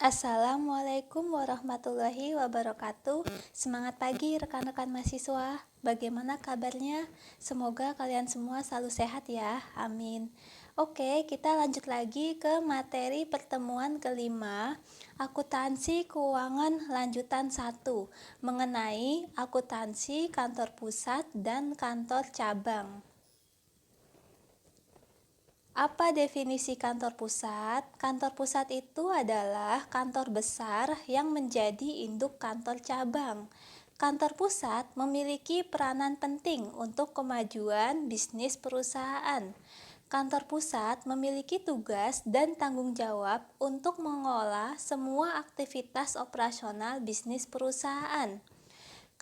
Assalamualaikum warahmatullahi wabarakatuh. Semangat pagi rekan-rekan mahasiswa. Bagaimana kabarnya? Semoga kalian semua selalu sehat ya. Amin. Oke, kita lanjut lagi ke materi pertemuan kelima, akuntansi keuangan lanjutan 1, mengenai akuntansi kantor pusat dan kantor cabang. Apa definisi kantor pusat? Kantor pusat itu adalah kantor besar yang menjadi induk kantor cabang. Kantor pusat memiliki peranan penting untuk kemajuan bisnis perusahaan. Kantor pusat memiliki tugas dan tanggung jawab untuk mengelola semua aktivitas operasional bisnis perusahaan.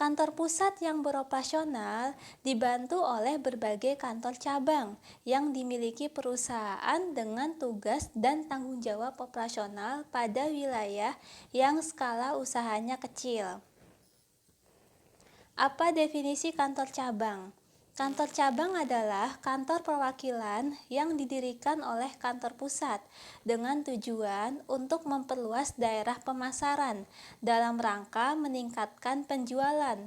Kantor pusat yang beroperasional dibantu oleh berbagai kantor cabang yang dimiliki perusahaan dengan tugas dan tanggung jawab operasional pada wilayah yang skala usahanya kecil. Apa definisi kantor cabang? Kantor cabang adalah kantor perwakilan yang didirikan oleh kantor pusat dengan tujuan untuk memperluas daerah pemasaran dalam rangka meningkatkan penjualan.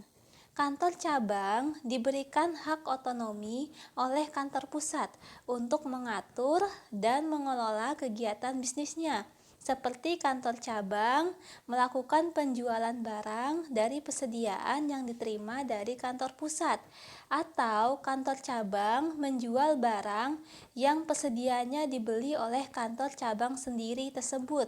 Kantor cabang diberikan hak otonomi oleh kantor pusat untuk mengatur dan mengelola kegiatan bisnisnya, seperti kantor cabang melakukan penjualan barang dari persediaan yang diterima dari kantor pusat, atau kantor cabang menjual barang yang persediaannya dibeli oleh kantor cabang sendiri tersebut.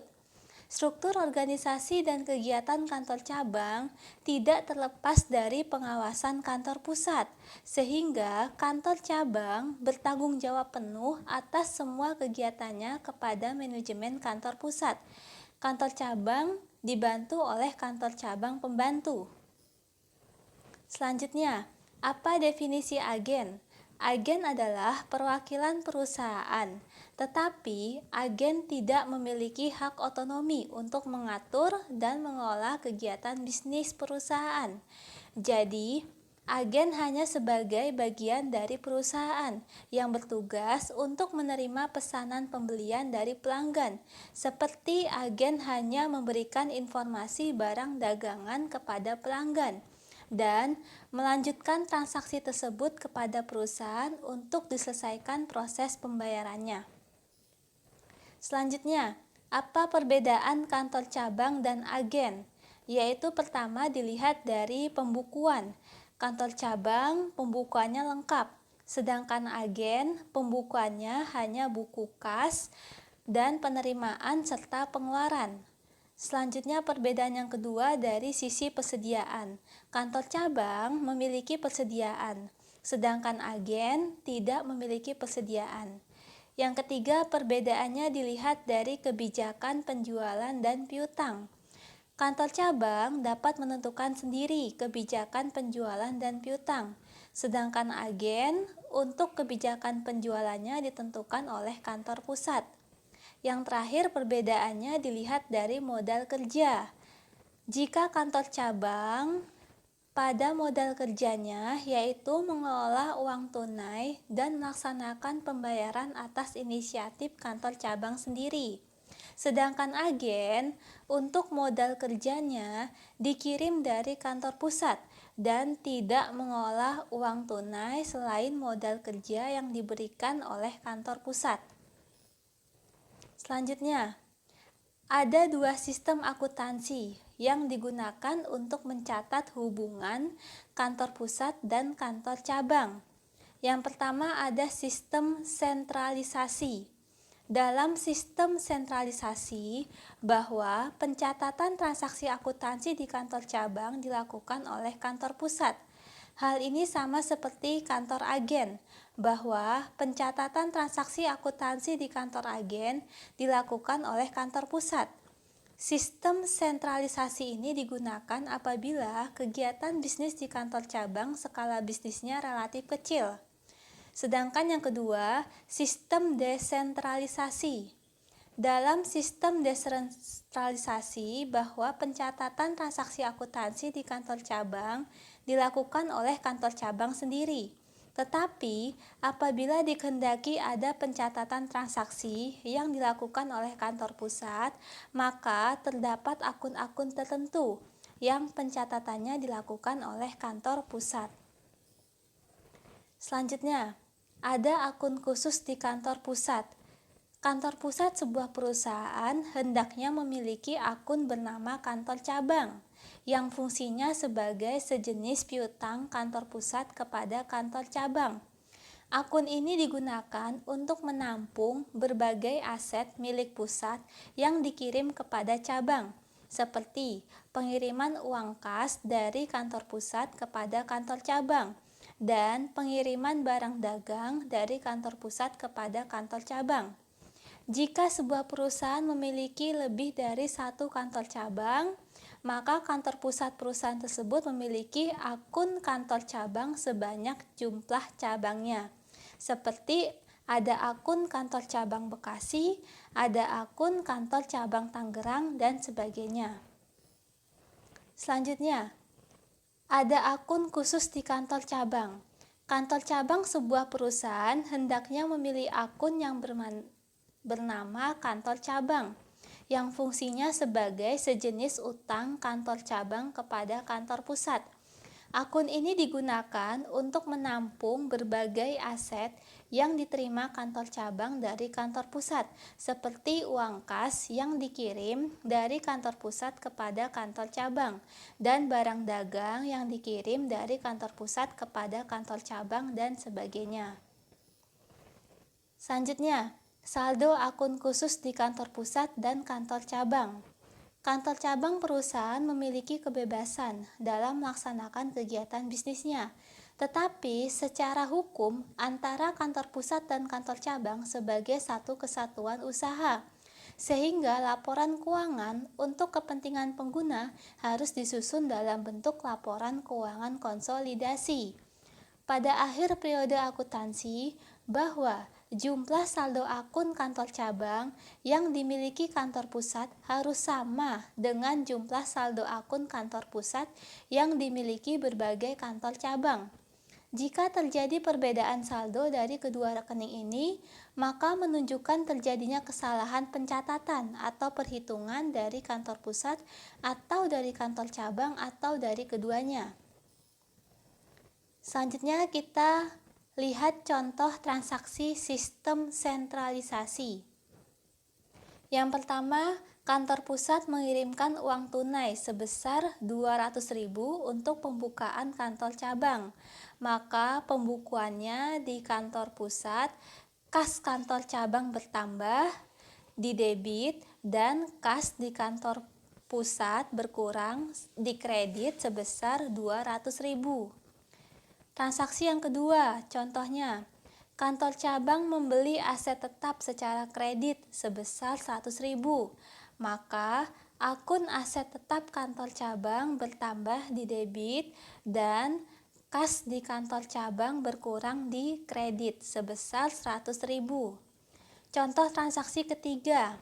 Struktur organisasi dan kegiatan kantor cabang tidak terlepas dari pengawasan kantor pusat, sehingga kantor cabang bertanggung jawab penuh atas semua kegiatannya kepada manajemen kantor pusat. Kantor cabang dibantu oleh kantor cabang pembantu. Selanjutnya, apa definisi agen? Agen adalah perwakilan perusahaan, tetapi agen tidak memiliki hak otonomi untuk mengatur dan mengelola kegiatan bisnis perusahaan. Jadi, agen hanya sebagai bagian dari perusahaan yang bertugas untuk menerima pesanan pembelian dari pelanggan, seperti agen hanya memberikan informasi barang dagangan kepada pelanggan dan melanjutkan transaksi tersebut kepada perusahaan untuk diselesaikan proses pembayarannya. Selanjutnya, apa perbedaan kantor cabang dan agen? Yaitu pertama dilihat dari pembukuan. Kantor cabang pembukuannya lengkap, sedangkan agen pembukuannya hanya buku kas dan penerimaan serta pengeluaran. Selanjutnya perbedaan yang kedua dari sisi persediaan. Kantor cabang memiliki persediaan, sedangkan agen tidak memiliki persediaan. Yang ketiga, perbedaannya dilihat dari kebijakan penjualan dan piutang. Kantor cabang dapat menentukan sendiri kebijakan penjualan dan piutang, sedangkan agen untuk kebijakan penjualannya ditentukan oleh kantor pusat. Yang terakhir, perbedaannya dilihat dari modal kerja. Jika kantor cabang pada modal kerjanya yaitu mengelola uang tunai dan melaksanakan pembayaran atas inisiatif kantor cabang sendiri. Sedangkan agen untuk modal kerjanya dikirim dari kantor pusat dan tidak mengolah uang tunai selain modal kerja yang diberikan oleh kantor pusat. Selanjutnya, ada dua sistem akuntansi yang digunakan untuk mencatat hubungan kantor pusat dan kantor cabang. Yang pertama ada sistem sentralisasi. Dalam sistem sentralisasi, bahwa pencatatan transaksi akuntansi di kantor cabang dilakukan oleh kantor pusat. Hal ini sama seperti kantor agen, bahwa pencatatan transaksi akuntansi di kantor agen dilakukan oleh kantor pusat. Sistem sentralisasi ini digunakan apabila kegiatan bisnis di kantor cabang skala bisnisnya relatif kecil. Sedangkan yang kedua, sistem desentralisasi. Dalam sistem desentralisasi, bahwa pencatatan transaksi akuntansi di kantor cabang dilakukan oleh kantor cabang sendiri. Tetapi, apabila dikehendaki ada pencatatan transaksi yang dilakukan oleh kantor pusat, maka terdapat akun-akun tertentu yang pencatatannya dilakukan oleh kantor pusat. Selanjutnya, ada akun khusus di kantor pusat. Kantor pusat sebuah perusahaan hendaknya memiliki akun bernama kantor cabang, yang fungsinya sebagai sejenis piutang kantor pusat kepada kantor cabang. Akun ini digunakan untuk menampung berbagai aset milik pusat yang dikirim kepada cabang, seperti pengiriman uang kas dari kantor pusat kepada kantor cabang, dan pengiriman barang dagang dari kantor pusat kepada kantor cabang. Jika sebuah perusahaan memiliki lebih dari satu kantor cabang, maka kantor pusat perusahaan tersebut memiliki akun kantor cabang sebanyak jumlah cabangnya. Seperti ada akun kantor cabang Bekasi, ada akun kantor cabang Tangerang, dan sebagainya. Selanjutnya, ada akun khusus di kantor cabang. Kantor cabang sebuah perusahaan hendaknya memilih akun yang bernama kantor cabang, yang fungsinya sebagai sejenis utang kantor cabang kepada kantor pusat. Akun ini digunakan untuk menampung berbagai aset yang diterima kantor cabang dari kantor pusat, seperti uang kas yang dikirim dari kantor pusat kepada kantor cabang, dan barang dagang yang dikirim dari kantor pusat kepada kantor cabang, dan sebagainya. Selanjutnya, saldo akun khusus di kantor pusat dan kantor cabang. Kantor cabang perusahaan memiliki kebebasan dalam melaksanakan kegiatan bisnisnya, tetapi secara hukum antara kantor pusat dan kantor cabang sebagai satu kesatuan usaha, sehingga laporan keuangan untuk kepentingan pengguna harus disusun dalam bentuk laporan keuangan konsolidasi. Pada akhir periode akuntansi, bahwa jumlah saldo akun kantor cabang yang dimiliki kantor pusat harus sama dengan jumlah saldo akun kantor pusat yang dimiliki berbagai kantor cabang. Jika terjadi perbedaan saldo dari kedua rekening ini, maka menunjukkan terjadinya kesalahan pencatatan atau perhitungan dari kantor pusat atau dari kantor cabang atau dari keduanya. Selanjutnya kita lihat contoh transaksi sistem sentralisasi. Yang pertama, kantor pusat mengirimkan uang tunai sebesar 200.000 untuk pembukaan kantor cabang. Maka pembukuannya di kantor pusat, kas kantor cabang bertambah di debit, dan kas di kantor pusat berkurang di kredit sebesar 200.000. Transaksi yang kedua, contohnya, kantor cabang membeli aset tetap secara kredit sebesar 100.000, maka akun aset tetap kantor cabang bertambah di debit dan kas di kantor cabang berkurang di kredit sebesar 100.000. Contoh transaksi ketiga,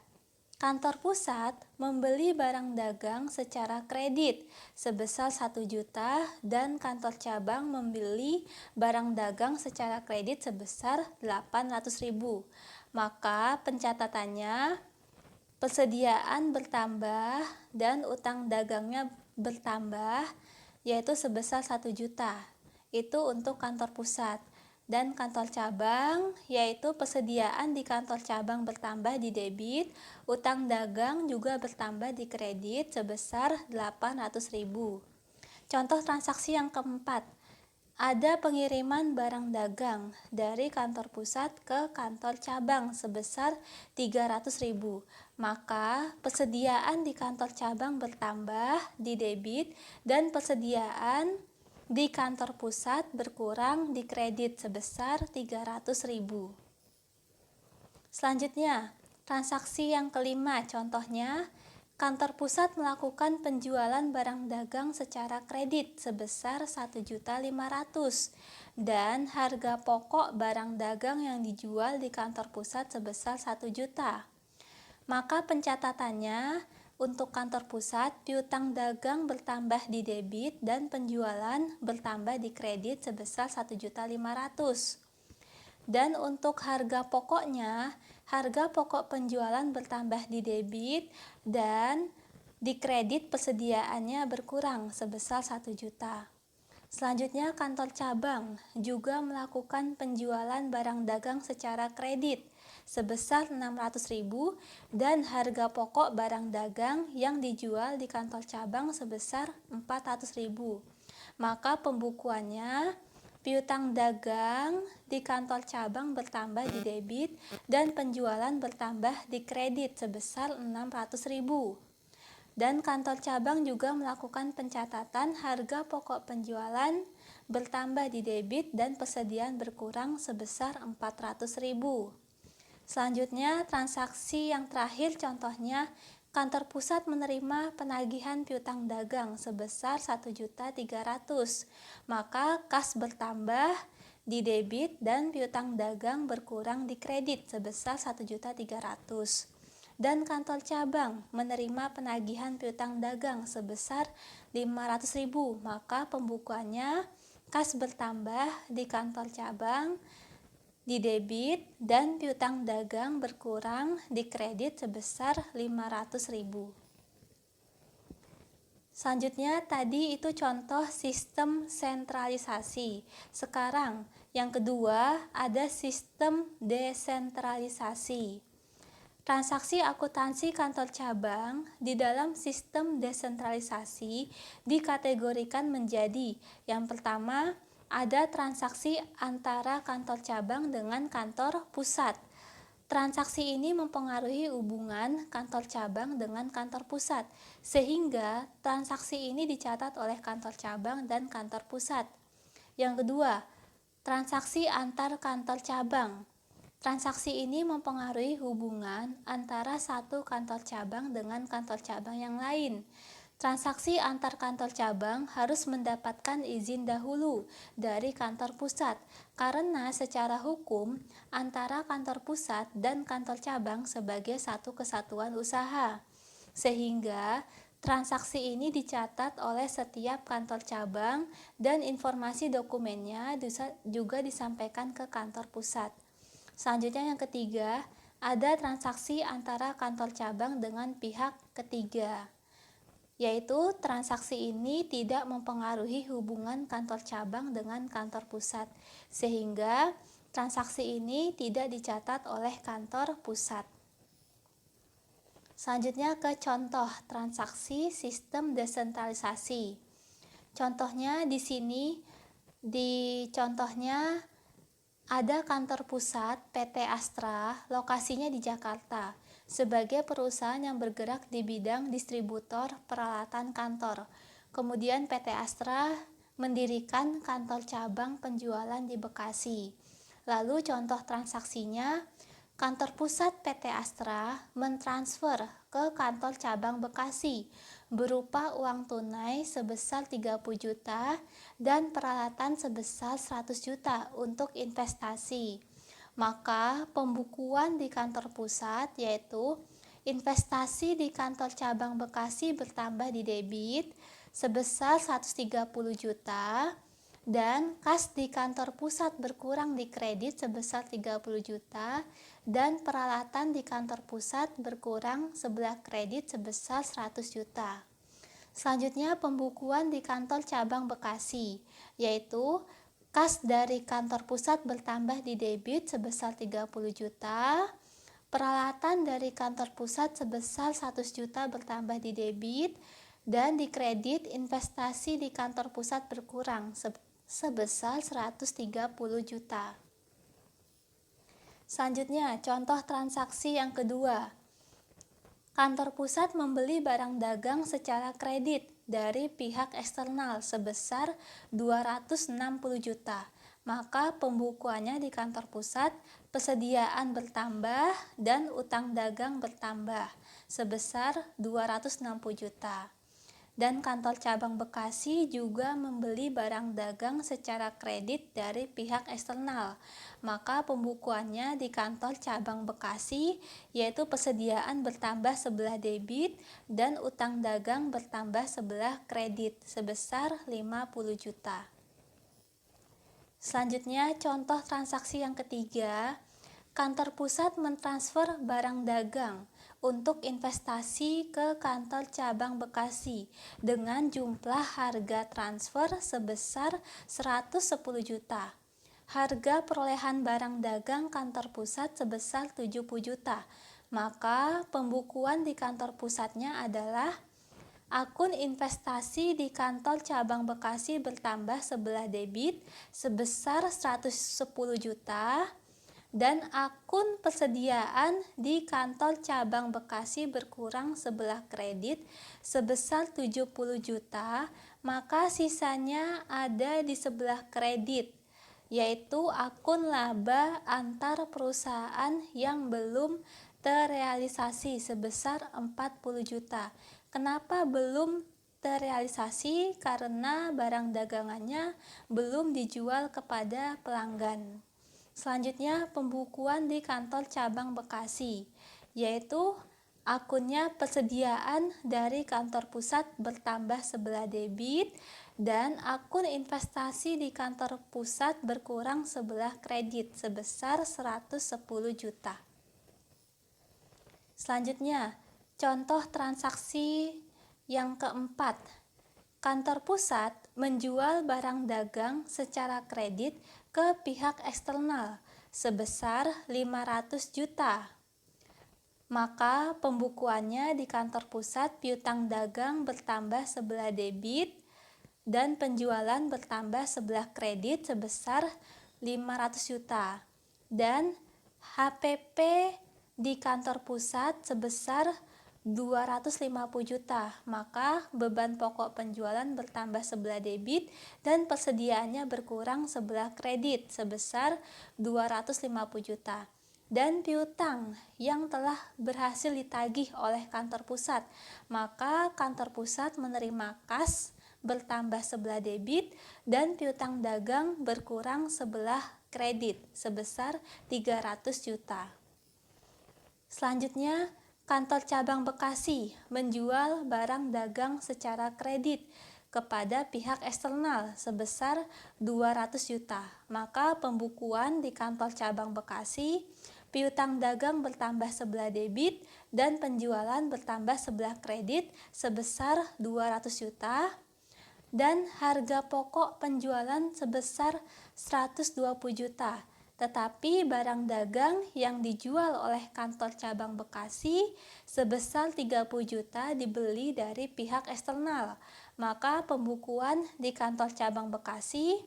kantor pusat membeli barang dagang secara kredit sebesar 1 juta dan kantor cabang membeli barang dagang secara kredit sebesar 800.000. Maka pencatatannya, persediaan bertambah dan utang dagangnya bertambah, yaitu sebesar 1 juta. Itu untuk kantor pusat. Dan kantor cabang, yaitu persediaan di kantor cabang bertambah di debit, utang dagang juga bertambah di kredit sebesar 800.000. Contoh transaksi yang keempat, ada pengiriman barang dagang dari kantor pusat ke kantor cabang sebesar 300.000. Maka persediaan di kantor cabang bertambah di debit dan persediaan di kantor pusat berkurang di kredit sebesar 300.000. Selanjutnya, transaksi yang kelima, contohnya, kantor pusat melakukan penjualan barang dagang secara kredit sebesar 1.500.000 dan harga pokok barang dagang yang dijual di kantor pusat sebesar 1 juta. Maka pencatatannya, Untuk kantor pusat, piutang dagang bertambah di debit dan penjualan bertambah di kredit sebesar 1.500.000. Dan untuk harga pokoknya, harga pokok penjualan bertambah di debit dan di kredit persediaannya berkurang sebesar 1 juta. Selanjutnya, kantor cabang juga melakukan penjualan barang dagang secara kredit sebesar 600.000 dan harga pokok barang dagang yang dijual di kantor cabang sebesar 400.000. Maka pembukuannya piutang dagang di kantor cabang bertambah di debit dan penjualan bertambah di kredit sebesar 600.000. Dan kantor cabang juga melakukan pencatatan harga pokok penjualan bertambah di debit dan persediaan berkurang sebesar 400.000. Selanjutnya, transaksi yang terakhir contohnya kantor pusat menerima penagihan piutang dagang sebesar 1.300.000. Maka kas bertambah di debit dan piutang dagang berkurang di kredit sebesar 1.300.000. Dan kantor cabang menerima penagihan piutang dagang sebesar 500.000, maka pembukuannya kas bertambah di kantor cabang di debit dan piutang dagang berkurang di kredit sebesar 500.000. Selanjutnya tadi itu contoh sistem sentralisasi. Sekarang yang kedua ada sistem desentralisasi. Transaksi akuntansi kantor cabang di dalam sistem desentralisasi dikategorikan menjadi yang pertama, ada transaksi antara kantor cabang dengan kantor pusat. Transaksi ini mempengaruhi hubungan kantor cabang dengan kantor pusat, sehingga transaksi ini dicatat oleh kantor cabang dan kantor pusat. Yang kedua, transaksi antar kantor cabang. Transaksi ini mempengaruhi hubungan antara satu kantor cabang dengan kantor cabang yang lain. Transaksi antar kantor cabang harus mendapatkan izin dahulu dari kantor pusat, karena secara hukum antara kantor pusat dan kantor cabang sebagai satu kesatuan usaha. Sehingga transaksi ini dicatat oleh setiap kantor cabang dan informasi dokumennya juga disampaikan ke kantor pusat. Selanjutnya yang ketiga, ada transaksi antara kantor cabang dengan pihak ketiga, yaitu transaksi ini tidak mempengaruhi hubungan kantor cabang dengan kantor pusat, sehingga transaksi ini tidak dicatat oleh kantor pusat. Selanjutnya ke contoh transaksi sistem desentralisasi. Contohnya di sini, di contohnya ada kantor pusat PT Astra, lokasinya di Jakarta, sebagai perusahaan yang bergerak di bidang distributor peralatan kantor. Kemudian PT Astra mendirikan kantor cabang penjualan di Bekasi. Lalu contoh transaksinya, kantor pusat PT Astra mentransfer ke kantor cabang Bekasi berupa uang tunai sebesar 30 juta dan peralatan sebesar 100 juta untuk investasi. Maka pembukuan di kantor pusat yaitu investasi di kantor cabang Bekasi bertambah di debit sebesar 130 juta dan kas di kantor pusat berkurang di kredit sebesar 30 juta dan peralatan di kantor pusat berkurang sebelah kredit sebesar 100 juta. Selanjutnya pembukuan di kantor cabang Bekasi, yaitu kas dari kantor pusat bertambah di debit sebesar 30 juta, peralatan dari kantor pusat sebesar 100 juta bertambah di debit, dan di kredit investasi di kantor pusat berkurang sebesar 130 juta. Selanjutnya, contoh transaksi yang kedua. Kantor pusat membeli barang dagang secara kredit dari pihak eksternal sebesar 260 juta. Maka pembukuannya di kantor pusat, persediaan bertambah dan utang dagang bertambah sebesar 260 juta. dan kantor cabang Bekasi juga membeli barang dagang secara kredit dari pihak eksternal. Maka pembukuannya di kantor cabang Bekasi yaitu persediaan bertambah sebelah debit dan utang dagang bertambah sebelah kredit sebesar 50 juta. Selanjutnya contoh transaksi yang ketiga, kantor pusat mentransfer barang dagang untuk investasi ke kantor cabang Bekasi dengan jumlah harga transfer sebesar 110 juta. Harga perolehan barang dagang kantor pusat sebesar 70 juta. Maka pembukuan di kantor pusatnya adalah akun investasi di kantor cabang Bekasi bertambah sebelah debit sebesar 110 juta dan akun persediaan di kantor cabang Bekasi berkurang sebelah kredit sebesar 70 juta, maka sisanya ada di sebelah kredit, yaitu akun laba antar perusahaan yang belum terrealisasi sebesar 40 juta. Kenapa belum terrealisasi? Karena barang dagangannya belum dijual kepada pelanggan. Selanjutnya pembukuan di kantor cabang Bekasi, yaitu akunnya persediaan dari kantor pusat bertambah sebelah debit dan akun investasi di kantor pusat berkurang sebelah kredit sebesar 110 juta. Selanjutnya, contoh transaksi yang keempat. Kantor pusat menjual barang dagang secara kredit ke pihak eksternal sebesar 500 juta. Maka pembukuannya di kantor pusat piutang dagang bertambah sebelah debit dan penjualan bertambah sebelah kredit sebesar 500 juta. Dan HPP di kantor pusat sebesar 250 juta, maka beban pokok penjualan bertambah sebelah debit dan persediaannya berkurang sebelah kredit sebesar 250 juta. Dan piutang yang telah berhasil ditagih oleh kantor pusat, maka kantor pusat menerima kas bertambah sebelah debit dan piutang dagang berkurang sebelah kredit sebesar 300 juta. Selanjutnya, kantor cabang Bekasi menjual barang dagang secara kredit kepada pihak eksternal sebesar 200 juta. Maka pembukuan di kantor cabang Bekasi, piutang dagang bertambah sebelah debit dan penjualan bertambah sebelah kredit sebesar 200 juta dan harga pokok penjualan sebesar 120 juta. Tetapi barang dagang yang dijual oleh kantor cabang Bekasi sebesar 30 juta dibeli dari pihak eksternal. Maka pembukuan di kantor cabang Bekasi,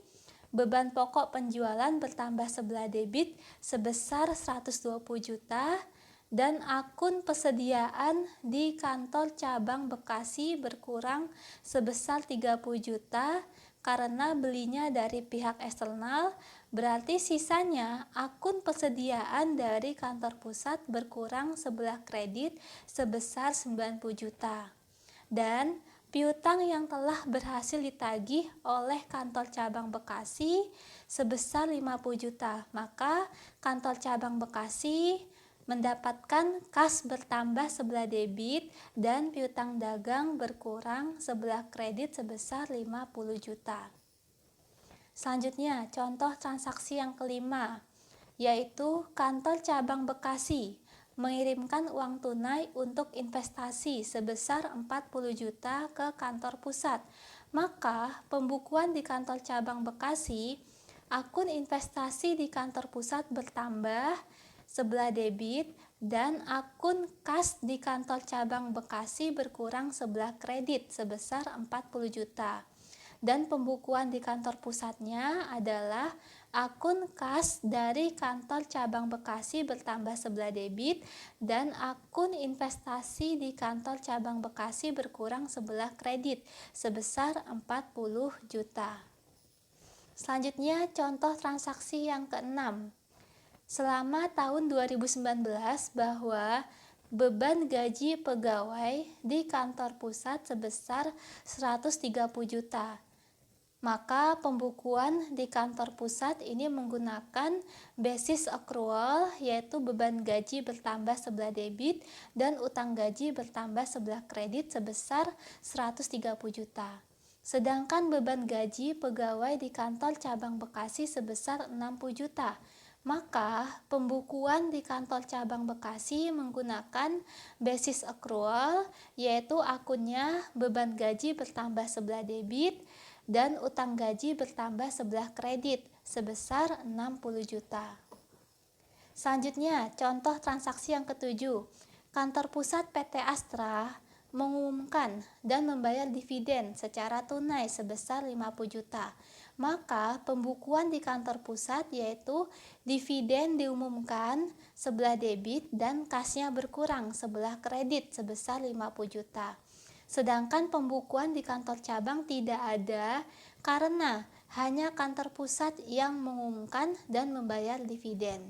beban pokok penjualan bertambah sebelah debit sebesar 120 juta dan akun persediaan di kantor cabang Bekasi berkurang sebesar 30 juta karena belinya dari pihak eksternal, berarti sisanya akun persediaan dari kantor pusat berkurang sebelah kredit sebesar 90 juta. Dan piutang yang telah berhasil ditagih oleh kantor cabang Bekasi sebesar 50 juta, maka kantor cabang Bekasi mendapatkan kas bertambah sebelah debit dan piutang dagang berkurang sebelah kredit sebesar 50 juta. Selanjutnya, contoh transaksi yang kelima, yaitu kantor cabang Bekasi mengirimkan uang tunai untuk investasi sebesar 40 juta ke kantor pusat. Maka pembukuan di kantor cabang Bekasi, akun investasi di kantor pusat bertambah sebelah debit dan akun kas di kantor cabang Bekasi berkurang sebelah kredit sebesar 40 juta. Dan pembukuan di kantor pusatnya adalah akun kas dari kantor cabang Bekasi bertambah sebelah debit dan akun investasi di kantor cabang Bekasi berkurang sebelah kredit sebesar 40 juta. Selanjutnya contoh transaksi yang keenam. Selama tahun 2019 bahwa beban gaji pegawai di kantor pusat sebesar 130 juta. Maka pembukuan di kantor pusat ini menggunakan basis accrual, yaitu beban gaji bertambah sebelah debit dan utang gaji bertambah sebelah kredit sebesar 130 juta. Sedangkan beban gaji pegawai di kantor cabang Bekasi sebesar 60 juta. Maka pembukuan di kantor cabang Bekasi menggunakan basis accrual, yaitu akunnya beban gaji bertambah sebelah debit dan utang gaji bertambah sebelah kredit sebesar 60 juta. Selanjutnya, contoh transaksi yang ketujuh. Kantor pusat PT Astra mengumumkan dan membayar dividen secara tunai sebesar 50 juta. Maka pembukuan di kantor pusat yaitu dividen diumumkan sebelah debit dan kasnya berkurang sebelah kredit sebesar 50 juta. Sedangkan pembukuan di kantor cabang tidak ada karena hanya kantor pusat yang mengumumkan dan membayar dividen.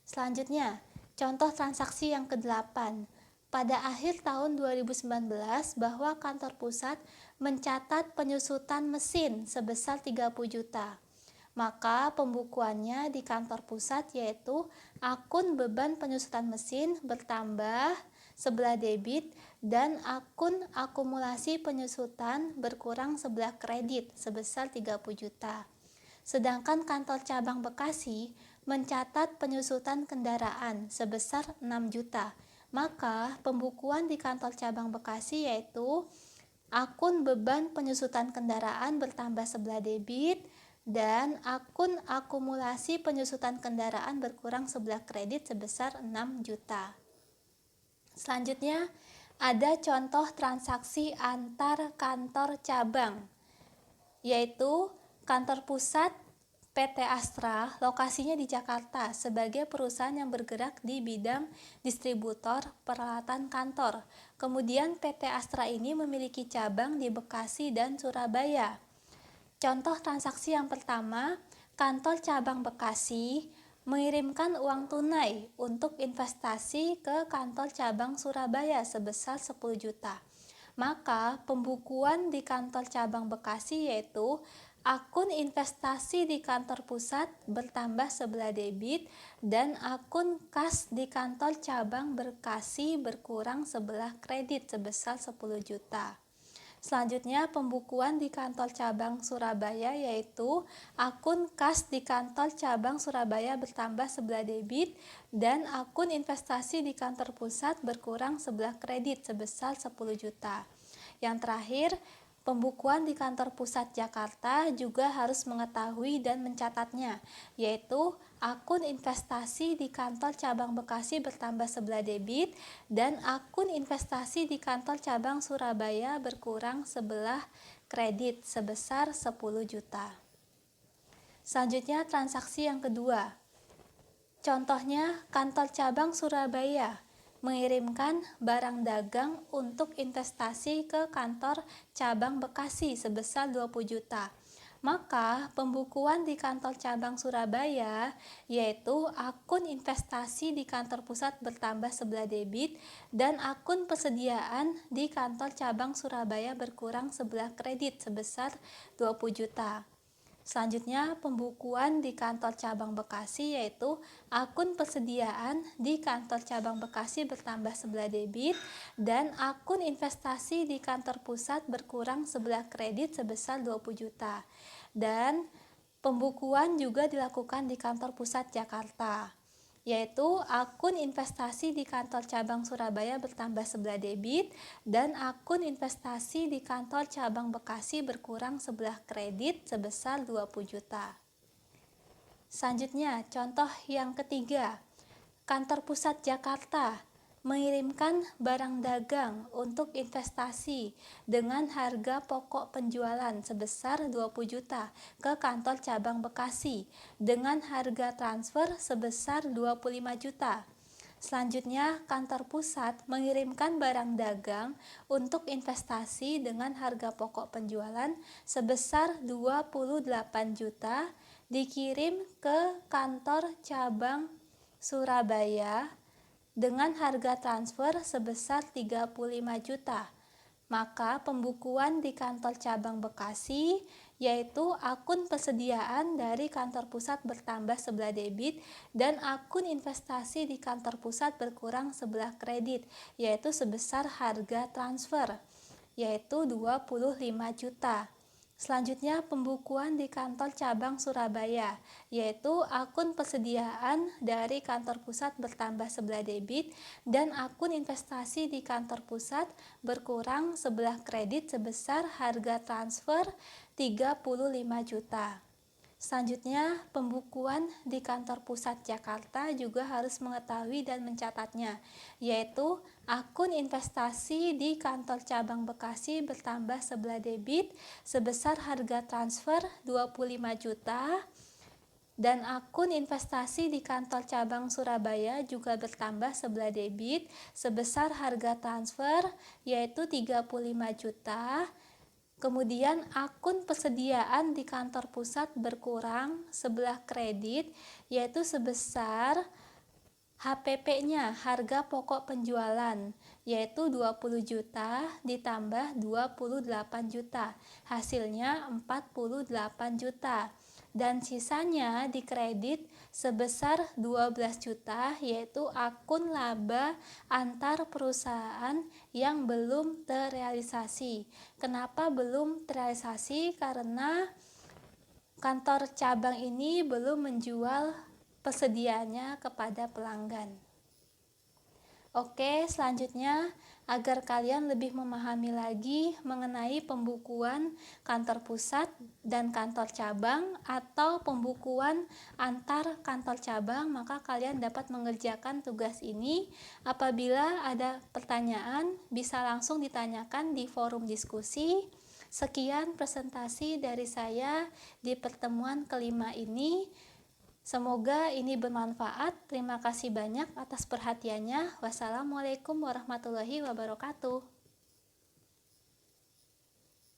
Selanjutnya, contoh transaksi yang ke-8. Pada akhir tahun 2019 bahwa kantor pusat mencatat penyusutan mesin sebesar 30 juta. Maka pembukuannya di kantor pusat yaitu akun beban penyusutan mesin bertambah sebelah debit dan akun akumulasi penyusutan berkurang sebelah kredit sebesar 30 juta. Sedangkan kantor cabang Bekasi mencatat penyusutan kendaraan sebesar 6 juta. Maka pembukuan di kantor cabang Bekasi yaitu akun beban penyusutan kendaraan bertambah sebelah debit dan akun akumulasi penyusutan kendaraan berkurang sebelah kredit sebesar 6 juta. Selanjutnya, ada contoh transaksi antar kantor cabang, yaitu kantor pusat PT Astra lokasinya di Jakarta sebagai perusahaan yang bergerak di bidang distributor peralatan kantor. Kemudian PT Astra ini memiliki cabang di Bekasi dan Surabaya. Contoh transaksi yang pertama, kantor cabang Bekasi mengirimkan uang tunai untuk investasi ke kantor cabang Surabaya sebesar 10 juta. Maka pembukuan di kantor cabang Bekasi yaitu akun investasi di kantor pusat bertambah sebelah debit dan akun kas di kantor cabang Bekasi berkurang sebelah kredit sebesar 10 juta. Selanjutnya pembukuan di kantor cabang Surabaya yaitu akun kas di kantor cabang Surabaya bertambah sebelah debit dan akun investasi di kantor pusat berkurang sebelah kredit sebesar 10 juta. Yang terakhir, pembukuan di kantor pusat Jakarta juga harus mengetahui dan mencatatnya, yaitu akun investasi di kantor cabang Bekasi bertambah sebelah debit dan akun investasi di kantor cabang Surabaya berkurang sebelah kredit sebesar 10 juta. Selanjutnya transaksi yang kedua. Contohnya kantor cabang Surabaya mengirimkan barang dagang untuk investasi ke kantor cabang Bekasi sebesar 20 juta. Maka pembukuan di kantor cabang Surabaya yaitu akun investasi di kantor pusat bertambah sebelah debit dan akun persediaan di kantor cabang Surabaya berkurang sebelah kredit sebesar 20 juta. Selanjutnya pembukuan di kantor cabang Bekasi yaitu akun persediaan di kantor cabang Bekasi bertambah sebelah debit dan akun investasi di kantor pusat berkurang sebelah kredit sebesar 20 juta. Dan pembukuan juga dilakukan di kantor pusat Jakarta, yaitu akun investasi di kantor cabang Surabaya bertambah sebelah debit dan akun investasi di kantor cabang Bekasi berkurang sebelah kredit sebesar 20 juta. Selanjutnya, contoh yang ketiga, kantor pusat Jakarta mengirimkan barang dagang untuk investasi dengan harga pokok penjualan sebesar 20 juta ke kantor cabang Bekasi dengan harga transfer sebesar 25 juta. Selanjutnya, kantor pusat mengirimkan barang dagang untuk investasi dengan harga pokok penjualan sebesar 28 juta dikirim ke kantor cabang Surabaya dengan harga transfer sebesar 35 juta. Maka pembukuan di kantor cabang Bekasi yaitu akun persediaan dari kantor pusat bertambah sebelah debit dan akun investasi di kantor pusat berkurang sebelah kredit yaitu sebesar harga transfer yaitu 25 juta. Selanjutnya pembukuan di kantor cabang Surabaya, yaitu akun persediaan dari kantor pusat bertambah sebelah debit dan akun investasi di kantor pusat berkurang sebelah kredit sebesar harga transfer 35 juta. Selanjutnya, pembukuan di kantor pusat Jakarta juga harus mengetahui dan mencatatnya, yaitu akun investasi di kantor cabang Bekasi bertambah sebelah debit sebesar harga transfer 25 juta dan akun investasi di kantor cabang Surabaya juga bertambah sebelah debit sebesar harga transfer yaitu 35 juta. Kemudian akun persediaan di kantor pusat berkurang sebelah kredit yaitu sebesar HPP-nya, harga pokok penjualan, yaitu 20 juta ditambah 28 juta. Hasilnya 48 juta. Dan sisanya dikredit sebesar 12 juta yaitu akun laba antar perusahaan yang belum terrealisasi. Kenapa belum terrealisasi? Karena kantor cabang ini belum menjual persediaannya kepada pelanggan. Oke, selanjutnya agar kalian lebih memahami lagi mengenai pembukuan kantor pusat dan kantor cabang atau pembukuan antar kantor cabang, maka kalian dapat mengerjakan tugas ini. Apabila ada pertanyaan, bisa langsung ditanyakan di forum diskusi. Sekian presentasi dari saya di pertemuan kelima ini. Semoga ini bermanfaat. Terima kasih banyak atas perhatiannya. Wassalamualaikum warahmatullahi wabarakatuh.